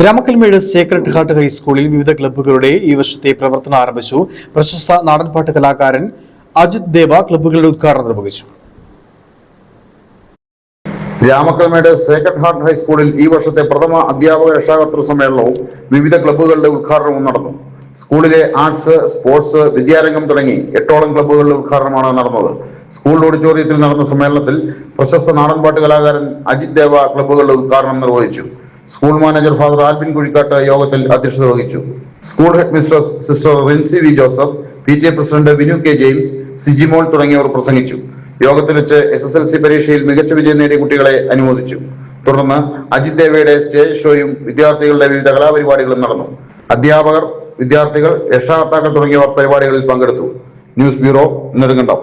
Ramakkalmedu Sacred heart ഹൈസ്കൂളിൽ വിവിധ ക്ലബ്ബുകളുടെ ഈ വർഷത്തെ പ്രവർത്തനം ആരംഭിച്ചു. പ്രശസ്ത നാടൻപാട്ട് കലാകാരൻ അജിത് ദേവ ക്ലബ്ബുകളുടെ ഉദ്ഘാടനം നിർവഹിച്ചു. രാമക്കൽമേട് സേക്രഡ് ഹാർട്ട് ഹൈസ്കൂളിൽ ഈ വർഷത്തെ പ്രഥമ അധ്യാപക രക്ഷാകർതൃ സമ്മേളനവും വിവിധ ക്ലബ്ബുകളുടെ ഉദ്ഘാടനവും നടന്നു. സ്കൂളിലെ ആർട്സ്, സ്പോർട്സ്, വിദ്യാരംഗം തുടങ്ങി 8ഓളം ക്ലബ്ബുകളുടെ ഉദ്ഘാടനമാണ് നടന്നത്. സ്കൂൾ ഓഡിറ്റോറിയത്തിൽ നടന്ന സമ്മേളനത്തിൽ പ്രശസ്ത നാടൻപാട്ട് കലാകാരൻ അജിത് ദേവ ക്ലബ്ബുകളുടെ ഉദ്ഘാടനം നിർവഹിച്ചു. School manager father Albin Kuzhikkattu യോഗത്തിൽ അധ്യക്ഷത വഹിച്ചു. School head mistress sister Rincy V Joseph, PTA president Vinu K James, Sijimol തുടങ്ങിയവർ പ്രസംഗിച്ചു. യോഗത്തിൽ വെച്ച് SSLC പരീക്ഷയിൽ മികച്ച വിജയം നേടിയ കുട്ടികളെ അനുമോദിച്ചു. തുടർന്ന് അജിത് ദേവയുടെ സ്റ്റേജ് ഷോയും വിദ്യാർത്ഥികളുടെ വിവിധ കലാപരിപാടികളും നടന്നു. അധ്യാപകർ, വിദ്യാർത്ഥികൾ, രക്ഷാകർത്താക്കൾ തുടങ്ങിയവർ പരിപാടികളിൽ പങ്കെടുത്തു. News bureau, Nedumkandam.